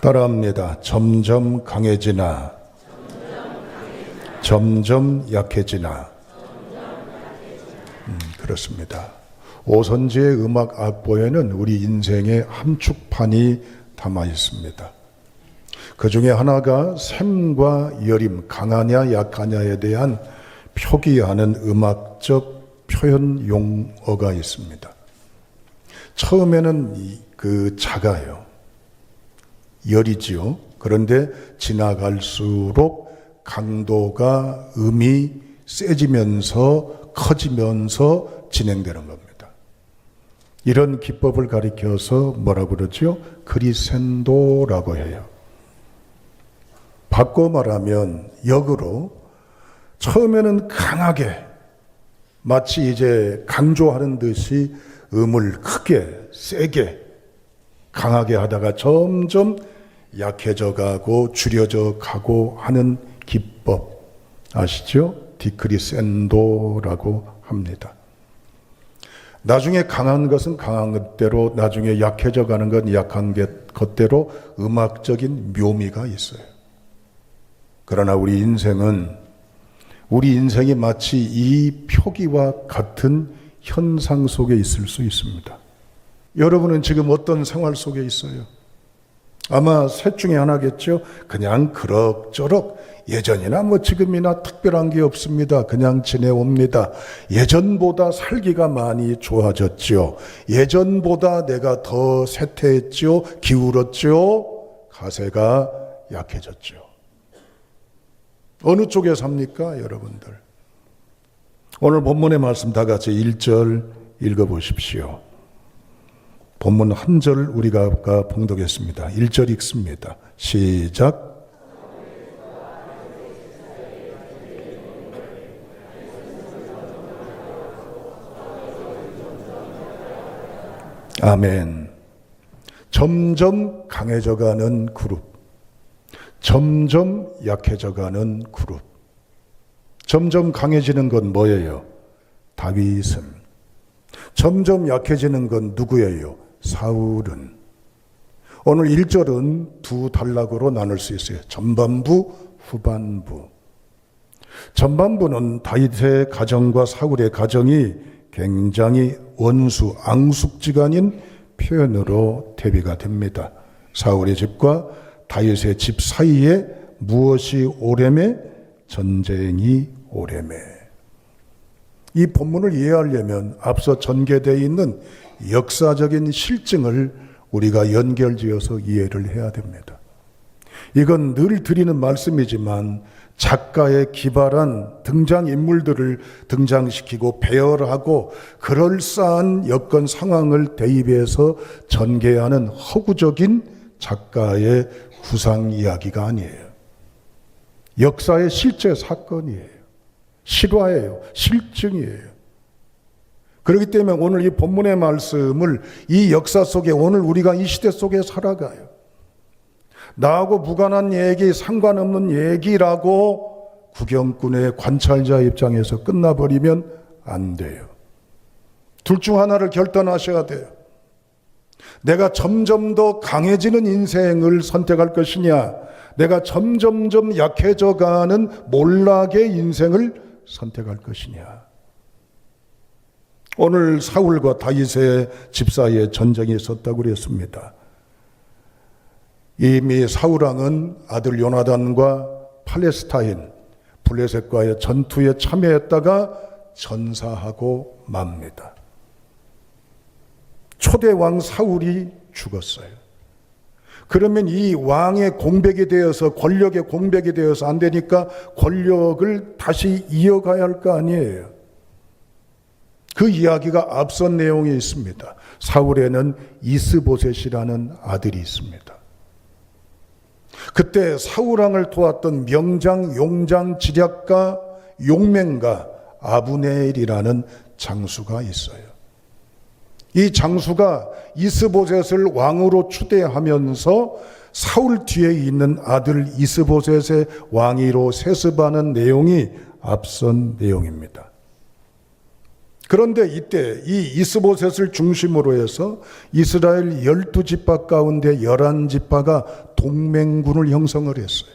따라합니다. 점점 강해지나 점점 약해지나. 그렇습니다. 오선지의 음악 악보에는 우리 인생의 함축판이 담아 있습니다. 그 중에 하나가 샘과 여림, 강하냐 약하냐에 대한 표기하는 음악적 표현 용어가 있습니다. 처음에는 작아요. 열이지요. 그런데 지나갈수록 강도가 음이 세지면서 커지면서 진행되는 겁니다. 이런 기법을 가리켜서 뭐라고 그러죠? 크리센도라고 해요. 바꿔 말하면 역으로 처음에는 강하게 마치 이제 강조하는 듯이 음을 크게 세게 강하게 하다가 점점 약해져 가고 줄여져 가고 하는 기법 아시죠? 디크리센도라고 합니다. 나중에 강한 것은 강한 것대로, 나중에 약해져 가는 건 약한 것대로 음악적인 묘미가 있어요. 그러나 우리 인생이 마치 이 표기와 같은 현상 속에 있을 수 있습니다. 여러분은 지금 어떤 생활 속에 있어요? 아마 셋 중에 하나겠죠. 그냥 그럭저럭 예전이나 지금이나 특별한 게 없습니다. 그냥 지내옵니다. 예전보다 살기가 많이 좋아졌죠. 예전보다 내가 더 쇠퇴했죠. 기울었죠. 가세가 약해졌죠. 어느 쪽에 삽니까, 여러분들? 오늘 본문의 말씀 다 같이 1절 읽어보십시오. 본문 한 절 우리가 봉독했습니다. 1절 읽습니다. 시작. 아멘. 점점 강해져가는 그룹, 점점 약해져가는 그룹. 점점 강해지는 건 뭐예요? 다윗은. 점점 약해지는 건 누구예요? 사울은. 오늘 1절은 두 단락으로 나눌 수 있어요. 전반부, 후반부. 전반부는 다윗의 가정과 사울의 가정이 굉장히 원수, 앙숙지간인 표현으로 대비가 됩니다. 사울의 집과 다윗의 집 사이에 무엇이 오래매? 전쟁이 오래매. 이 본문을 이해하려면 앞서 전개되어 있는 역사적인 실증을 우리가 연결지어서 이해를 해야 됩니다. 이건 늘 드리는 말씀이지만 작가의 기발한 등장인물들을 등장시키고 배열하고 그럴싸한 여건 상황을 대입해서 전개하는 허구적인 작가의 구상 이야기가 아니에요. 역사의 실제 사건이에요. 실화예요. 실증이에요. 그렇기 때문에 오늘 이 본문의 말씀을 이 역사 속에 오늘 우리가 이 시대 속에 살아가요. 나하고 무관한 얘기, 상관없는 얘기라고 구경꾼의 관찰자 입장에서 끝나버리면 안 돼요. 둘 중 하나를 결단하셔야 돼요. 내가 점점 더 강해지는 인생을 선택할 것이냐, 내가 점점점 약해져가는 몰락의 인생을 선택할 것이냐. 오늘 사울과 다윗의 집 사이에 전쟁이 있었다고 그랬습니다. 이미 사울왕은 아들 요나단과 팔레스타인 블레셋과의 전투에 참여했다가 전사하고 맙니다. 초대왕 사울이 죽었어요. 그러면 이 왕의 공백이 되어서, 권력의 공백이 되어서 안 되니까 권력을 다시 이어가야 할 거 아니에요. 그 이야기가 앞선 내용에 있습니다. 사울에는 이스보셋이라는 아들이 있습니다. 그때 사울왕을 도왔던 명장, 용장, 지략가, 용맹가 아브넬이라는 장수가 있어요. 이 장수가 이스보셋을 왕으로 추대하면서 사울 뒤에 있는 아들 이스보셋의 왕위로 세습하는 내용이 앞선 내용입니다. 그런데 이때 이 이스보셋을 중심으로 해서 이스라엘 12지파 가운데 11지파가 동맹군을 형성을 했어요.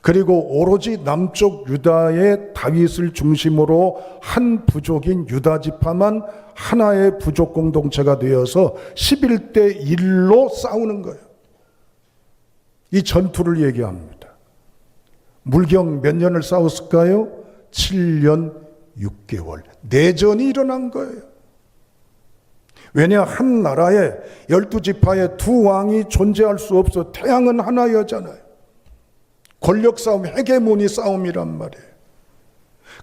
그리고 오로지 남쪽 유다의 다윗을 중심으로 한 부족인 유다지파만 하나의 부족 공동체가 되어서 11대 1로 싸우는 거예요. 이 전투를 얘기합니다. 물경 몇 년을 싸웠을까요? 7년 6개월. 내전이 일어난 거예요. 왜냐, 한 나라에 12지파의 두 왕이 존재할 수 없어. 태양은 하나여잖아요. 권력 싸움, 헤게모니 싸움이란 말이에요.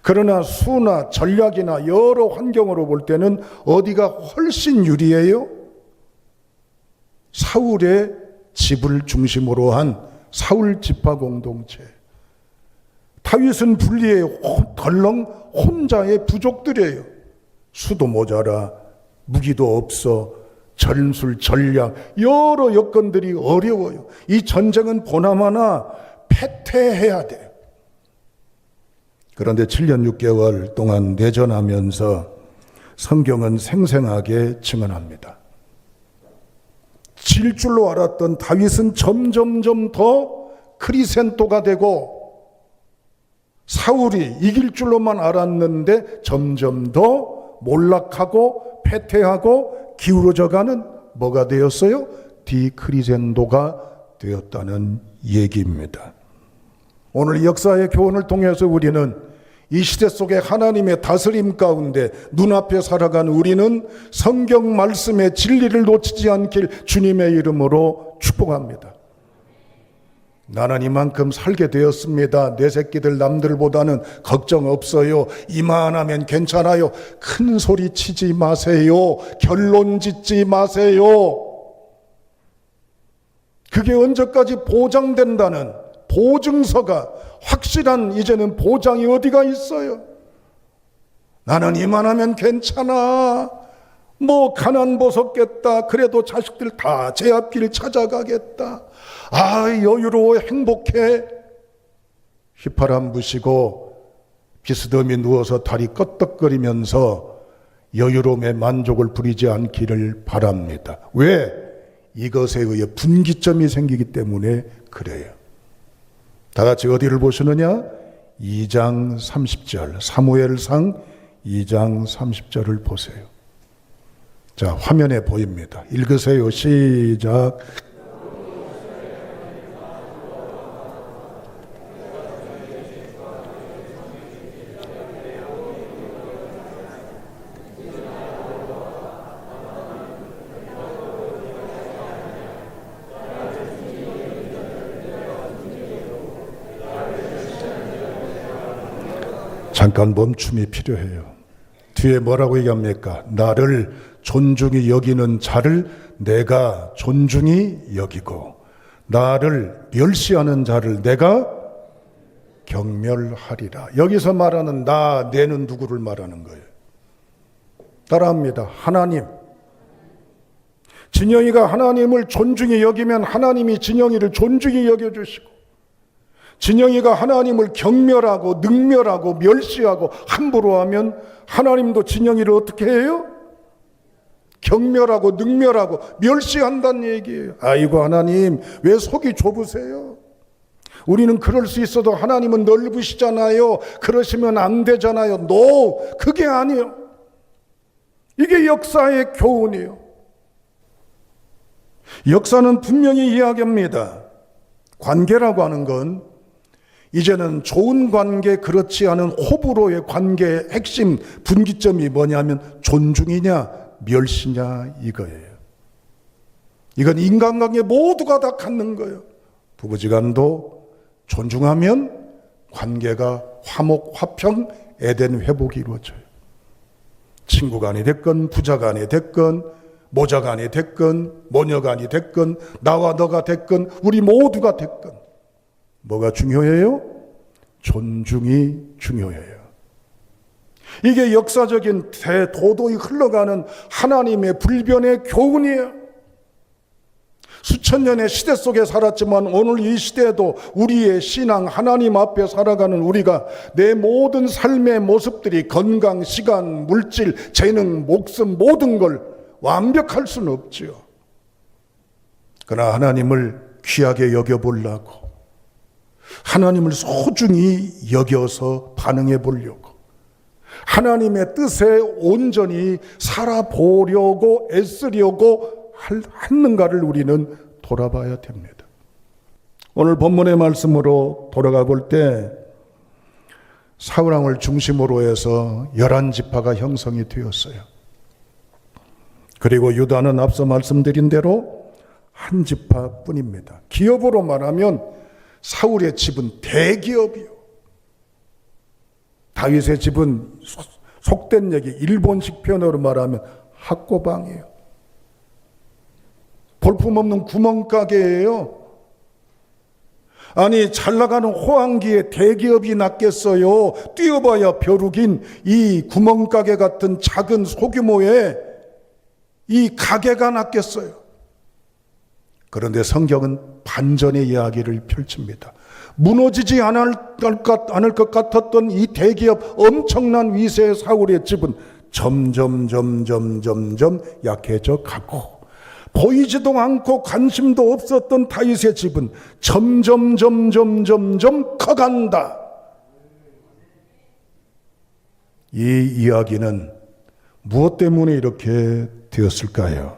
그러나 수나 전략이나 여러 환경으로 볼 때는 어디가 훨씬 유리해요? 사울의 집을 중심으로 한 사울 지파 공동체. 다윗은 불리해요. 덜렁 혼자의 부족들이에요. 수도 모자라, 무기도 없어, 전술, 전략, 여러 여건들이 어려워요. 이 전쟁은 보나마나 패퇴해야 돼요. 그런데 7년 6개월 동안 내전하면서 성경은 생생하게 증언합니다. 질 줄로 알았던 다윗은 점점점 더 크리센토가 되고, 사울이 이길 줄로만 알았는데 점점 더 몰락하고 패퇴하고 기울어져가는 뭐가 되었어요? 디크리센도가 되었다는 얘기입니다. 오늘 역사의 교훈을 통해서 우리는 이 시대 속에 하나님의 다스림 가운데 눈앞에 살아가는 우리는 성경 말씀의 진리를 놓치지 않길 주님의 이름으로 축복합니다. 나는 이만큼 살게 되었습니다. 내 새끼들 남들보다는 걱정 없어요. 이만하면 괜찮아요. 큰 소리 치지 마세요. 결론 짓지 마세요. 그게 언제까지 보장된다는 보증서가, 확실한 이제는 보장이 어디가 있어요? 나는 이만하면 괜찮아. 뭐 가난 벗었겠다. 그래도 자식들 다 제 앞길 찾아가겠다. 아, 여유로워 행복해. 휘파람 부시고 비스듬히 누워서 다리 껐덕거리면서 여유로움에 만족을 부리지 않기를 바랍니다. 왜? 이것에 의해 분기점이 생기기 때문에 그래요. 다 같이 어디를 보시느냐? 2장 30절, 사무엘상 2장 30절을 보세요. 자, 화면에 보입니다. 읽으세요. 시작. 잠깐 멈춤이 필요해요. 뒤에 뭐라고 얘기합니까? 나를 존중히 여기는 자를 내가 존중히 여기고, 나를 멸시하는 자를 내가 경멸하리라. 여기서 말하는 나, 내는 누구를 말하는 거예요? 따라합니다. 하나님. 진영이가 하나님을 존중히 여기면 하나님이 진영이를 존중히 여겨주시고, 진영이가 하나님을 경멸하고 능멸하고 멸시하고 함부로 하면 하나님도 진영이를 어떻게 해요? 경멸하고 능멸하고 멸시한다는 얘기예요. 아이고 하나님, 왜 속이 좁으세요? 우리는 그럴 수 있어도 하나님은 넓으시잖아요. 그러시면 안 되잖아요. No, 그게 아니에요. 이게 역사의 교훈이에요. 역사는 분명히 이야기합니다. 관계라고 하는 건 이제는 좋은 관계, 그렇지 않은 호불호의 관계의 핵심 분기점이 뭐냐면 존중이냐 멸시냐 이거예요. 이건 인간관계 모두가 다 갖는 거예요. 부부지간도 존중하면 관계가 화목, 화평, 에덴 회복이 이루어져요. 친구간이 됐건 부자간이 됐건 모자간이 됐건 모녀간이 됐건 나와 너가 됐건 우리 모두가 됐건 뭐가 중요해요? 존중이 중요해요. 이게 역사적인 대도도히 흘러가는 하나님의 불변의 교훈이에요. 수천 년의 시대 속에 살았지만 오늘 이 시대에도 우리의 신앙, 하나님 앞에 살아가는 우리가 내 모든 삶의 모습들이 건강, 시간, 물질, 재능, 목숨 모든 걸 완벽할 수는 없지요. 그러나 하나님을 귀하게 여겨보려고, 하나님을 소중히 여겨서 반응해 보려고, 하나님의 뜻에 온전히 살아보려고 애쓰려고 하는가를 우리는 돌아봐야 됩니다. 오늘 본문의 말씀으로 돌아가 볼 때 사울왕을 중심으로 해서 11지파가 형성이 되었어요. 그리고 유다는 앞서 말씀드린 대로 한 지파뿐입니다. 기업으로 말하면 사울의 집은 대기업이요. 다윗의 집은 속된 얘기, 일본식 표현으로 말하면 학고방이에요. 볼품없는 구멍가게예요. 아니, 잘 나가는 호황기에 대기업이 낫겠어요? 뛰어봐야 벼룩인 이 구멍가게 같은 작은 소규모의 이 가게가 낫겠어요? 그런데 성경은 반전의 이야기를 펼칩니다. 무너지지 않을 것 같았던 이 대기업 엄청난 위세의 사울의 집은 점점 약해져 가고, 보이지도 않고 관심도 없었던 다윗의 집은 점점 커간다. 이 이야기는 무엇 때문에 이렇게 되었을까요?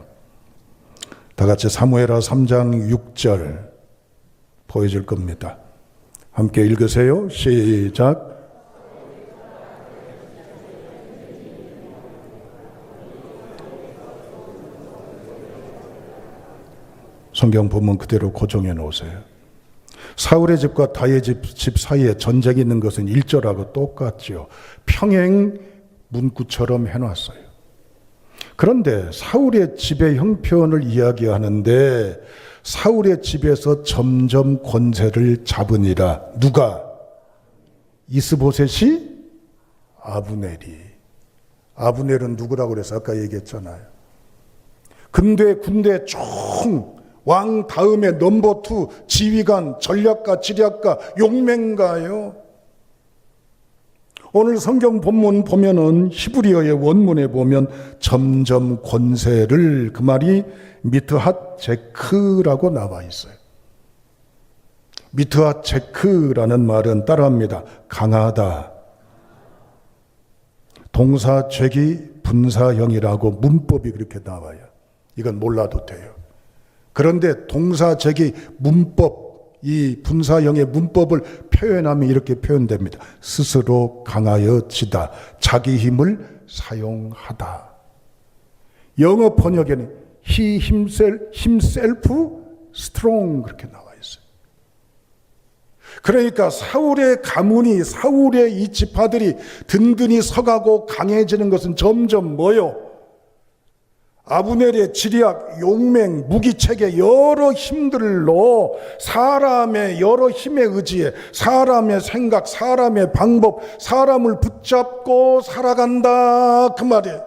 다 같이 사무엘하 3장 6절 보여줄 겁니다. 함께 읽으세요. 시작. 성경 본문 그대로 고정해 놓으세요. 사울의 집과 다윗의 집 사이에 전쟁이 있는 것은 1절하고 똑같지요. 평행 문구처럼 해놨어요. 그런데 사울의 집의 형편을 이야기하는데 사울의 집에서 점점 권세를 잡으니라. 누가? 이스보셋이? 아브넬이. 아브넬은 누구라고 그래서 아까 얘기했잖아요. 군대 총 왕 다음에 넘버 2 지휘관, 전략가, 지략가, 용맹가요. 오늘 성경 본문 보면은 히브리어의 원문에 보면 점점 권세를, 그 말이 미트핫 제크라고 나와 있어요. 미트핫 제크라는 말은 따라합니다. 강하다. 동사 죄기 분사형이라고 문법이 그렇게 나와요. 이건 몰라도 돼요. 그런데 동사 제기 문법, 이 분사형의 문법을 표현하면 이렇게 표현됩니다. 스스로 강하여지다. 자기 힘을 사용하다. 영어 번역에는 he himself strong 그렇게 나와 있어요. 그러니까 사울의 가문이, 사울의 이 지파들이 든든히 서가고 강해지는 것은 점점 뭐요? 아브넬의 지략, 용맹, 무기체계 여러 힘들로 사람의 여러 힘에 의지해 사람의 생각, 사람의 방법, 사람을 붙잡고 살아간다 그 말이에요.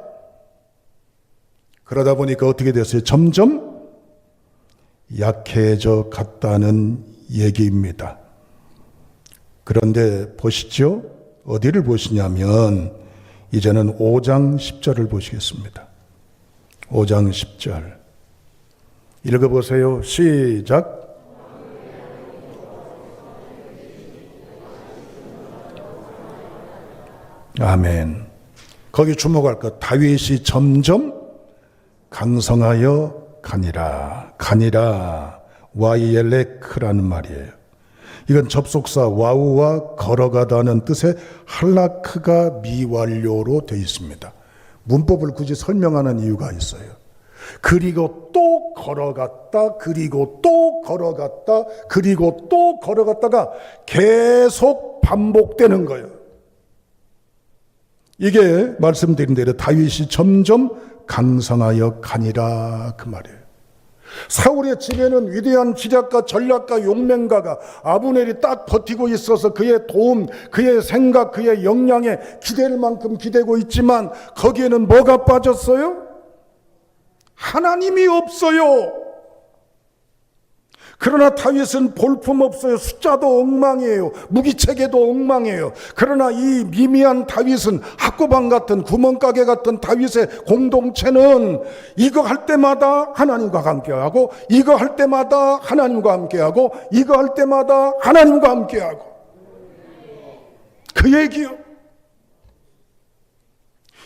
그러다 보니까 어떻게 됐어요? 점점 약해져 갔다는 얘기입니다. 그런데 보시죠. 어디를 보시냐면 이제는 5장 10절을 보시겠습니다. 5장 10절 읽어보세요. 시작. 아멘. 거기 주목할 것, 다윗이 점점 강성하여 가니라. 와이엘레크라는 말이에요. 이건 접속사 와우와 걸어가다는 뜻의 할라크가 미완료로 되어 있습니다. 문법을 굳이 설명하는 이유가 있어요. 그리고 또 걸어갔다, 그리고 또 걸어갔다, 그리고 또 걸어갔다가 계속 반복되는 거예요. 이게 말씀드린 대로 다윗이 점점 강성하여 가니라 그 말이에요. 사울의 집에는 위대한 지략가, 전략가, 용맹가가 아브넬이 딱 버티고 있어서 그의 도움, 그의 생각, 그의 역량에 기댈 만큼 기대고 있지만 거기에는 뭐가 빠졌어요? 하나님이 없어요. 그러나 다윗은 볼품없어요. 숫자도 엉망이에요. 무기체계도 엉망이에요. 그러나 이 미미한 다윗은 학구방 같은 구멍가게 같은 다윗의 공동체는 이거 할 때마다 하나님과 함께하고, 이거 할 때마다 하나님과 함께하고, 이거 할 때마다 하나님과 함께하고. 그 얘기요.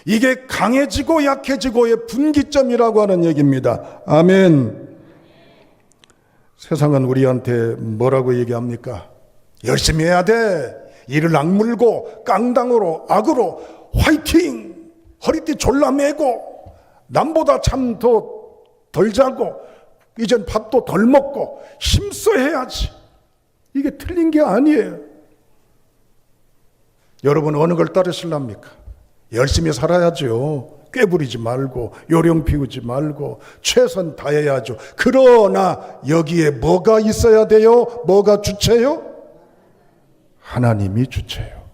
이게 강해지고 약해지고의 분기점이라고 하는 얘기입니다. 아멘. 세상은 우리한테 뭐라고 얘기합니까? 열심히 해야 돼. 이를 악물고 깡당으로 악으로 화이팅. 허리띠 졸라매고 남보다 잠 더 덜 자고 이젠 밥도 덜 먹고 힘써 해야지. 이게 틀린 게 아니에요. 여러분 어느 걸 따르실랍니까? 열심히 살아야죠. 꾀부리지 말고 요령 피우지 말고 최선 다해야죠. 그러나 여기에 뭐가 있어야 돼요? 뭐가 주체요? 하나님이 주체요.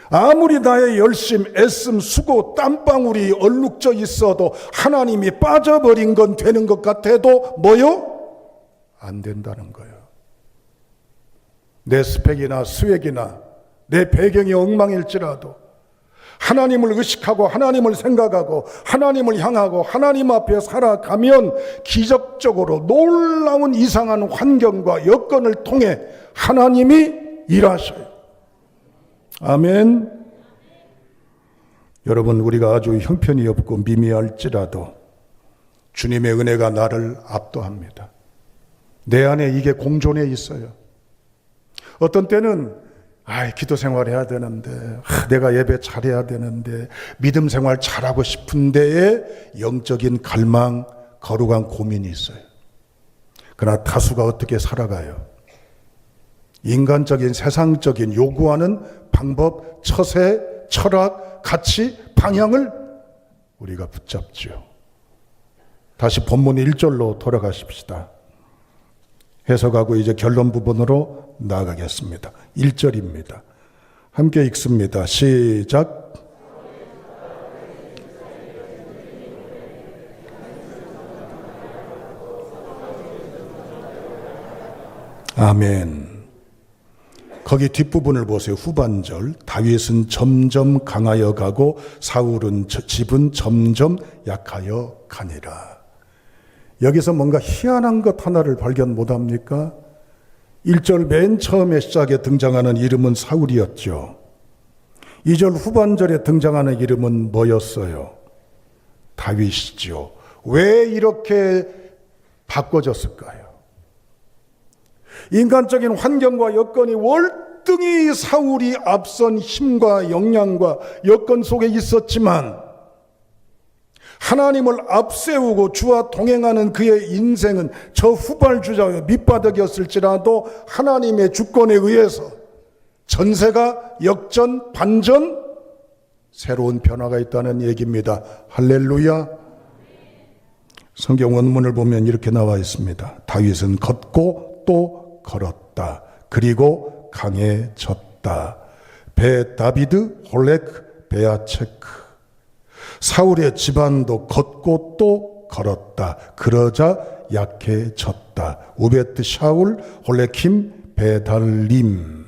아무리 나의 열심, 애씀, 수고, 땀방울이 얼룩져 있어도 하나님이 빠져버린 건 되는 것 같아도 뭐요? 안 된다는 거예요. 내 스펙이나 수액이나 내 배경이 엉망일지라도 하나님을 의식하고 하나님을 생각하고 하나님을 향하고 하나님 앞에 살아가면 기적적으로 놀라운 이상한 환경과 여건을 통해 하나님이 일하셔요. 아멘. 여러분, 우리가 아주 형편이 없고 미미할지라도 주님의 은혜가 나를 압도합니다. 내 안에 이게 공존해 있어요. 어떤 때는 기도 생활 해야 되는데, 내가 예배 잘해야 되는데, 믿음 생활 잘하고 싶은데에 영적인 갈망, 거룩한 고민이 있어요. 그러나 다수가 어떻게 살아가요? 인간적인, 세상적인 요구하는 방법, 처세, 철학, 가치, 방향을 우리가 붙잡죠. 다시 본문 1절로 돌아가십시다. 해석하고 이제 결론 부분으로 나아가겠습니다. 1절입니다. 함께 읽습니다. 시작. 아멘. 거기 뒷부분을 보세요. 후반절. 다윗은 점점 강하여 가고 사울은 집은 점점 약하여 가니라. 여기서 뭔가 희한한 것 하나를 발견 못합니까? 1절 맨 처음에 시작에 등장하는 이름은 사울이었죠. 2절 후반절에 등장하는 이름은 뭐였어요? 다윗이죠. 왜 이렇게 바꿔졌을까요? 인간적인 환경과 여건이 월등히 사울이 앞선 힘과 역량과 여건 속에 있었지만 하나님을 앞세우고 주와 동행하는 그의 인생은 저 후발주자의 밑바닥이었을지라도 하나님의 주권에 의해서 전세가 역전, 반전, 새로운 변화가 있다는 얘기입니다. 할렐루야. 성경 원문을 보면 이렇게 나와 있습니다. 다윗은 걷고 또 걸었다. 그리고 강해졌다. 베 다비드 홀렉 베아체크. 사울의 집안도 걷고 또 걸었다. 그러자 약해졌다. 우베트 샤울 홀레킴 베달림.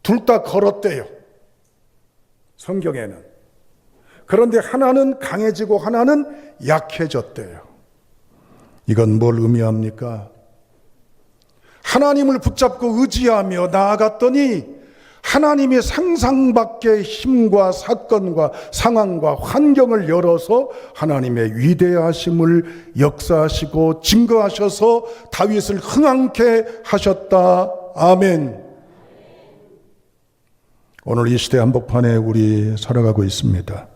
둘 다 걸었대요. 성경에는. 그런데 하나는 강해지고 하나는 약해졌대요. 이건 뭘 의미합니까? 하나님을 붙잡고 의지하며 나아갔더니 하나님이 상상 밖의 힘과 사건과 상황과 환경을 열어서 하나님의 위대하심을 역사하시고 증거하셔서 다윗을 흥황케 하셨다. 아멘. 오늘 이 시대 한복판에 우리 살아가고 있습니다.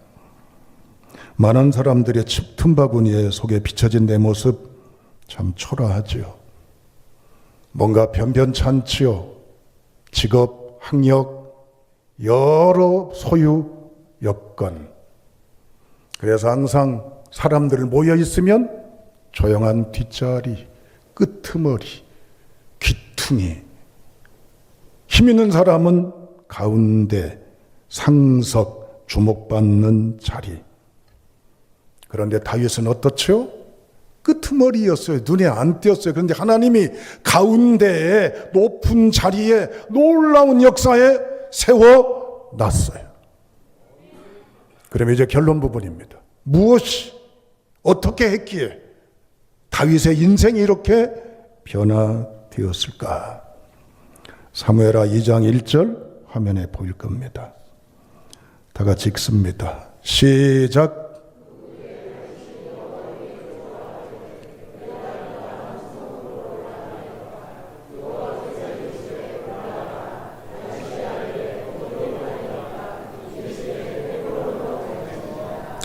많은 사람들의 틈바구니에 속에 비춰진 내 모습 참 초라하지요. 뭔가 변변찮지요. 직업, 학력, 여러 소유, 여건. 그래서 항상 사람들 모여 있으면 조용한 뒷자리, 끄트머리, 귀퉁이. 힘 있는 사람은 가운데, 상석, 주목받는 자리. 그런데 다윗은 어떻죠? 끄트머리였어요. 눈에 안 띄었어요. 그런데 하나님이 가운데에 높은 자리에 놀라운 역사에 세워놨어요. 그러면 이제 결론 부분입니다. 무엇이 어떻게 했기에 다윗의 인생이 이렇게 변화되었을까? 사무엘하 2장 1절 화면에 보일 겁니다. 다 같이 읽습니다. 시작.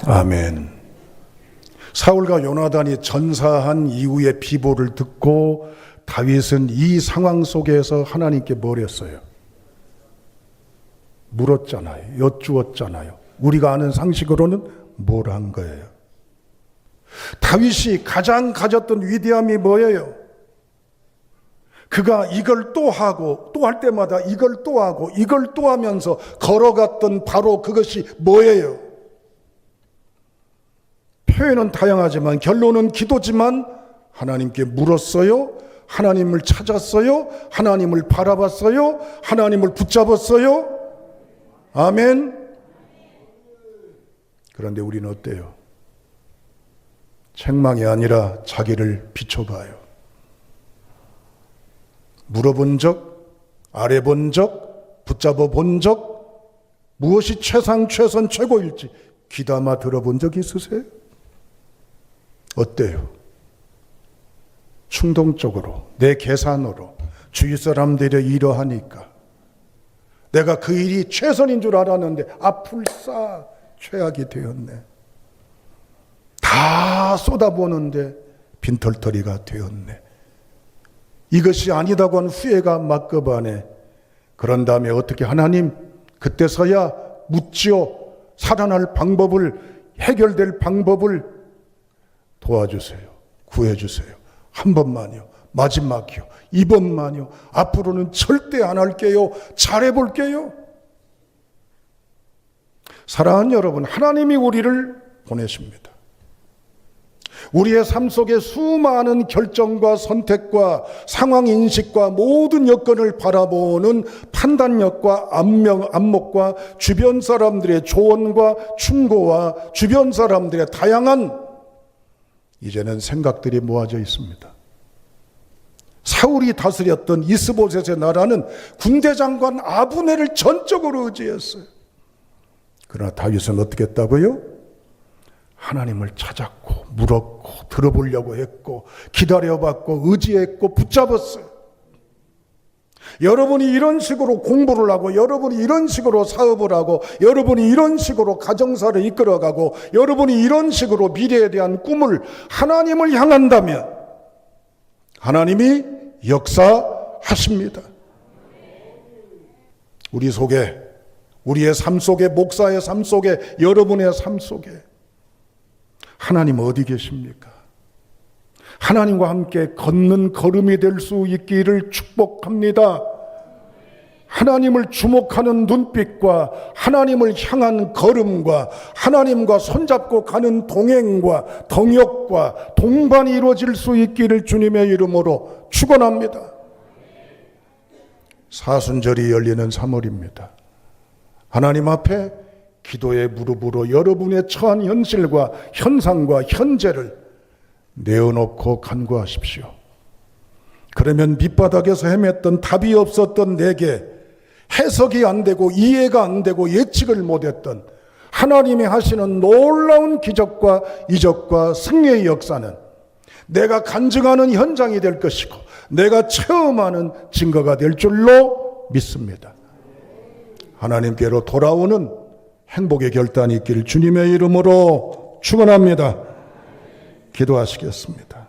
아멘. 사울과 요나단이 전사한 이후의 비보를 듣고 다윗은 이 상황 속에서 하나님께 뭘 했어요? 물었잖아요. 여쭈었잖아요. 우리가 아는 상식으로는 뭘 한 거예요? 다윗이 가장 가졌던 위대함이 뭐예요? 그가 이걸 또 하고 또 할 때마다 이걸 또 하고 이걸 또 하면서 걸어갔던 바로 그것이 뭐예요? 표현은 다양하지만 결론은 기도지만 하나님께 물었어요. 하나님을 찾았어요. 하나님을 바라봤어요. 하나님을 붙잡았어요. 아멘. 그런데 우리는 어때요? 책망이 아니라 자기를 비춰봐요. 물어본 적, 아뢰본 적, 붙잡아 본 적, 무엇이 최상, 최선, 최고일지 귀담아 들어본 적 있으세요? 어때요? 충동적으로, 내 계산으로, 주위 사람들이 이러하니까 내가 그 일이 최선인 줄 알았는데 아플싸 최악이 되었네. 다 쏟아부었는데 빈털터리가 되었네. 이것이 아니다고 한 후회가 막급하네. 그런 다음에 어떻게 하나님 그때서야 묻지요. 살아날 방법을, 해결될 방법을 도와주세요. 구해주세요. 한 번만요. 마지막이요. 이번만요. 앞으로는 절대 안 할게요. 잘해볼게요. 사랑하는 여러분, 하나님이 우리를 보내십니다. 우리의 삶 속에 수많은 결정과 선택과 상황인식과 모든 여건을 바라보는 판단력과 안목과 주변 사람들의 조언과 충고와 주변 사람들의 다양한 이제는 생각들이 모아져 있습니다. 사울이 다스렸던 이스보셋의 나라는 군대 장관 아브넬을 전적으로 의지했어요. 그러나 다윗은 어떻게 했다고요? 하나님을 찾았고 물었고 들어보려고 했고 기다려봤고 의지했고 붙잡았어요. 여러분이 이런 식으로 공부를 하고 여러분이 이런 식으로 사업을 하고 여러분이 이런 식으로 가정사를 이끌어가고 여러분이 이런 식으로 미래에 대한 꿈을 하나님을 향한다면 하나님이 역사하십니다. 우리 속에, 우리의 삶 속에, 목사의 삶 속에, 여러분의 삶 속에 하나님 어디 계십니까? 하나님과 함께 걷는 걸음이 될 수 있기를 축복합니다. 하나님을 주목하는 눈빛과 하나님을 향한 걸음과 하나님과 손잡고 가는 동행과 동역과 동반이 이루어질 수 있기를 주님의 이름으로 축원합니다. 사순절이 열리는 3월입니다. 하나님 앞에 기도의 무릎으로 여러분의 처한 현실과 현상과 현재를 내어놓고 간구하십시오. 그러면 밑바닥에서 헤맸던 답이 없었던 내게 해석이 안 되고 이해가 안 되고 예측을 못했던 하나님이 하시는 놀라운 기적과 이적과 승리의 역사는 내가 간증하는 현장이 될 것이고 내가 체험하는 증거가 될 줄로 믿습니다. 하나님께로 돌아오는 행복의 결단이 있기를 주님의 이름으로 축원합니다. 기도하시겠습니다.